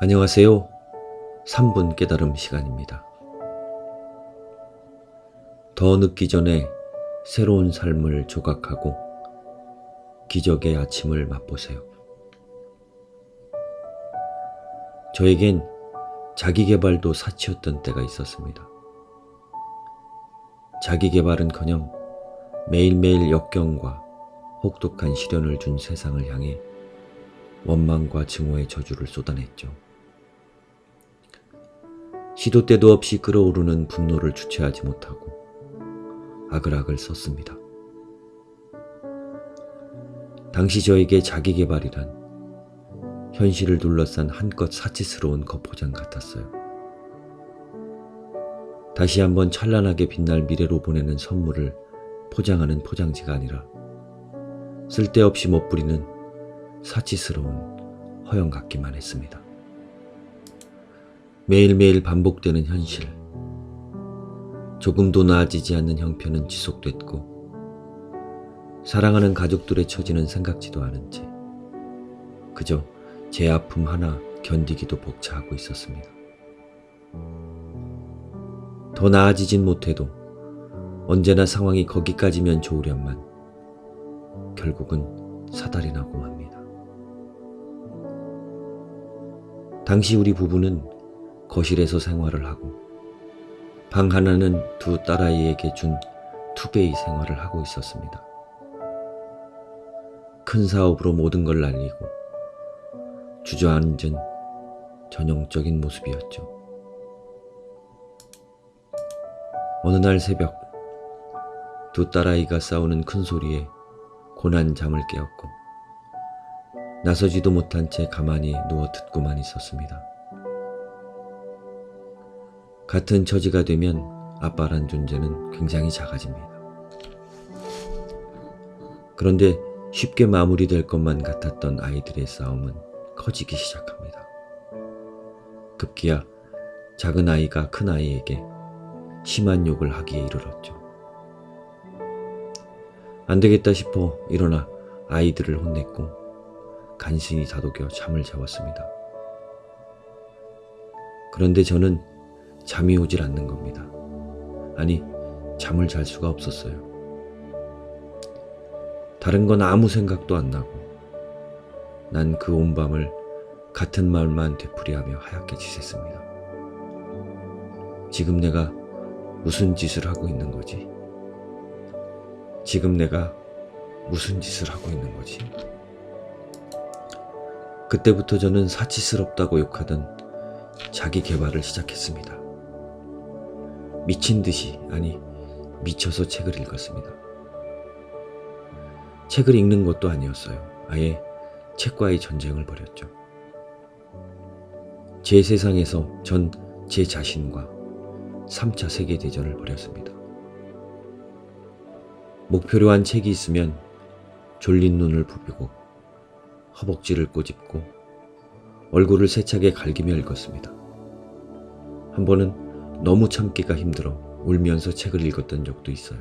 안녕하세요. 3분 깨달음 시간입니다. 더 늦기 전에 새로운 삶을 조각하고 기적의 아침을 맛보세요. 저에겐 자기계발도 사치였던 때가 있었습니다. 자기계발은커녕 매일매일 역경과 혹독한 시련을 준 세상을 향해 원망과 증오의 저주를 쏟아냈죠. 시도 때도 없이 끓어오르는 분노를 주체하지 못하고 아글아글 썼습니다. 당시 저에게 자기계발이란 현실을 둘러싼 한껏 사치스러운 거포장 같았어요. 다시 한번 찬란하게 빛날 미래로 보내는 선물을 포장하는 포장지가 아니라 쓸데없이 멋부리는 사치스러운 허영 같기만 했습니다. 매일매일 반복되는 현실, 조금도 나아지지 않는 형편은 지속됐고 사랑하는 가족들의 처지는 생각지도 않은 채 그저 제 아픔 하나 견디기도 벅차하고 있었습니다. 더 나아지진 못해도 언제나 상황이 거기까지면 좋으련만 결국은 사달이 나고 맙니다. 당시 우리 부부는 거실에서 생활을 하고 방 하나는 두 딸아이에게 준 투베이 생활을 하고 있었습니다. 큰 사업으로 모든 걸 날리고 주저앉은 전형적인 모습이었죠. 어느 날 새벽 두 딸아이가 싸우는 큰 소리에 고난 잠을 깨었고 나서지도 못한 채 가만히 누워 듣고만 있었습니다. 같은 처지가 되면 아빠란 존재는 굉장히 작아집니다. 그런데 쉽게 마무리될 것만 같았던 아이들의 싸움은 커지기 시작합니다. 급기야 작은 아이가 큰 아이에게 심한 욕을 하기에 이르렀죠. 안 되겠다 싶어 일어나 아이들을 혼냈고 간신히 다독여 잠을 재웠습니다. 그런데 저는 잠이 오질 않는 겁니다. 아니, 잠을 잘 수가 없었어요. 다른 건 아무 생각도 안 나고 난 그 온 밤을 같은 말만 되풀이하며 하얗게 지샜습니다. 지금 내가 무슨 짓을 하고 있는 거지? 지금 내가 무슨 짓을 하고 있는 거지? 그때부터 저는 사치스럽다고 욕하던 자기 개발을 시작했습니다. 미친 듯이, 아니 미쳐서 책을 읽었습니다. 책을 읽는 것도 아니었어요. 아예 책과의 전쟁을 벌였죠. 제 세상에서 전 제 자신과 3차 세계대전을 벌였습니다. 목표로 한 책이 있으면 졸린 눈을 부비고 허벅지를 꼬집고 얼굴을 세차게 갈기며 읽었습니다. 한 번은 너무 참기가 힘들어 울면서 책을 읽었던 적도 있어요.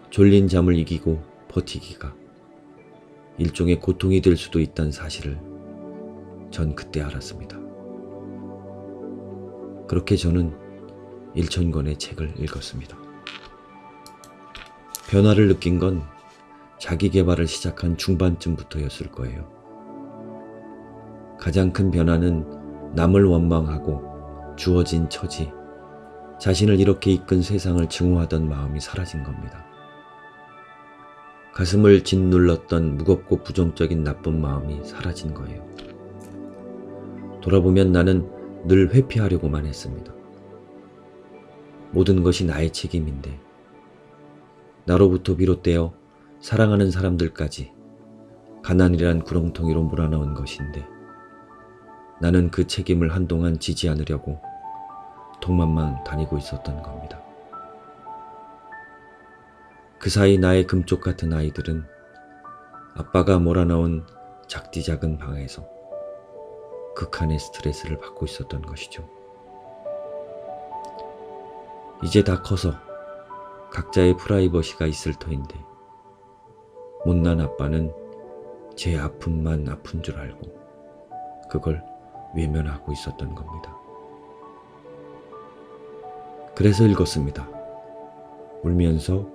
졸린 잠을 이기고 버티기가 일종의 고통이 될 수도 있다는 사실을 전 그때 알았습니다. 그렇게 저는 1000권의 책을 읽었습니다. 변화를 느낀 건 자기 개발을 시작한 중반쯤부터였을 거예요. 가장 큰 변화는 남을 원망하고 주어진 처지, 자신을 이렇게 이끈 세상을 증오하던 마음이 사라진 겁니다. 가슴을 짓눌렀던 무겁고 부정적인 나쁜 마음이 사라진 거예요. 돌아보면 나는 늘 회피하려고만 했습니다. 모든 것이 나의 책임인데 나로부터 비롯되어 사랑하는 사람들까지 가난이란 구렁텅이로 몰아넣은 것인데 나는 그 책임을 한동안 지지 않으려고 동만만 다니고 있었던 겁니다. 그 사이 나의 금쪽 같은 아이들은 아빠가 몰아넣은 작디 작은 방에서 극한의 스트레스를 받고 있었던 것이죠. 이제 다 커서 각자의 프라이버시가 있을 터인데 못난 아빠는 제 아픔만 아픈 줄 알고 그걸 외면하고 있었던 겁니다. 그래서 읽었습니다. 울면서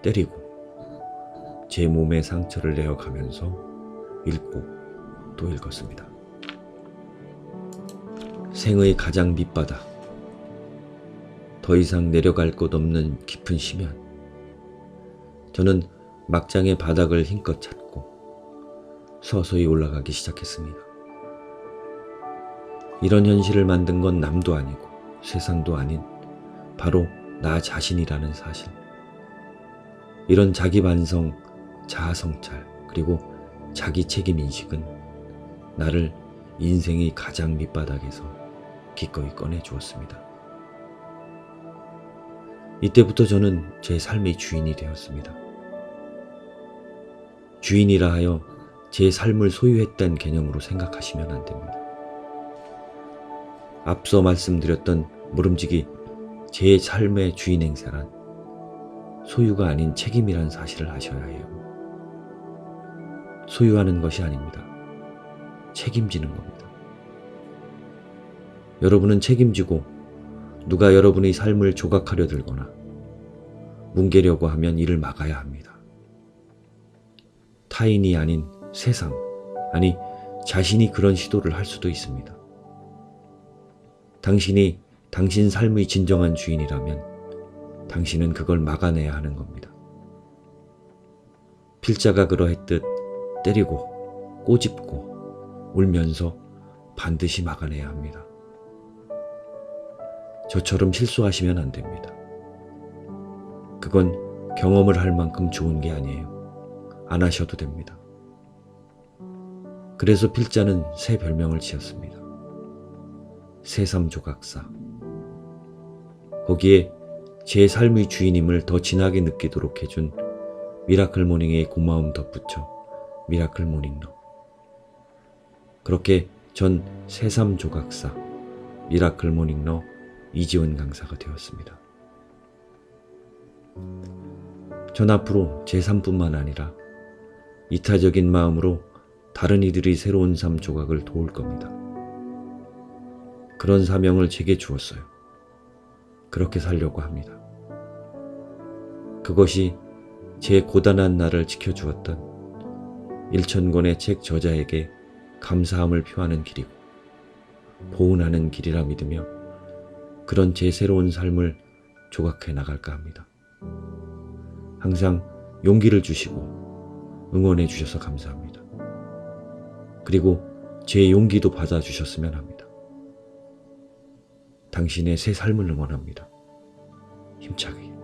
때리고 제 몸에 상처를 내어가면서 읽고 또 읽었습니다. 생의 가장 밑바닥, 더 이상 내려갈 곳 없는 깊은 심연. 저는 막장의 바닥을 힘껏 찾고 서서히 올라가기 시작했습니다. 이런 현실을 만든 건 남도 아니고 세상도 아닌 바로 나 자신이라는 사실. 이런 자기 반성, 자아 성찰, 그리고 자기 책임 인식은 나를 인생의 가장 밑바닥에서 기꺼이 꺼내 주었습니다. 이때부터 저는 제 삶의 주인이 되었습니다. 주인이라 하여 제 삶을 소유했다는 개념으로 생각하시면 안 됩니다. 앞서 말씀드렸던 모름지기 제 삶의 주인 행세란 소유가 아닌 책임이란 사실을 아셔야 해요. 소유하는 것이 아닙니다. 책임지는 겁니다. 여러분은 책임지고 누가 여러분의 삶을 조각하려 들거나 뭉개려고 하면 이를 막아야 합니다. 타인이 아닌 세상, 아니 자신이 그런 시도를 할 수도 있습니다. 당신이 당신 삶의 진정한 주인이라면 당신은 그걸 막아내야 하는 겁니다. 필자가 그러했듯 때리고 꼬집고 울면서 반드시 막아내야 합니다. 저처럼 실수하시면 안 됩니다. 그건 경험을 할 만큼 좋은 게 아니에요. 안 하셔도 됩니다. 그래서 필자는 새 별명을 지었습니다. 새삼조각사. 거기에 제 삶의 주인임을 더 진하게 느끼도록 해준 미라클 모닝의 고마움 덧붙여 미라클 모닝러. 그렇게 전 새삼조각사 미라클 모닝러 이지원 강사가 되었습니다. 전 앞으로 제 삶뿐만 아니라 이타적인 마음으로 다른 이들의 새로운 삶 조각을 도울 겁니다. 그런 사명을 제게 주었어요. 그렇게 살려고 합니다. 그것이 제 고단한 나를 지켜주었던 1000권의 책 저자에게 감사함을 표하는 길이고 보은하는 길이라 믿으며 그런 제 새로운 삶을 조각해 나갈까 합니다. 항상 용기를 주시고 응원해 주셔서 감사합니다. 그리고 제 용기도 받아주셨으면 합니다. 당신의 새 삶을 응원합니다. 힘차게.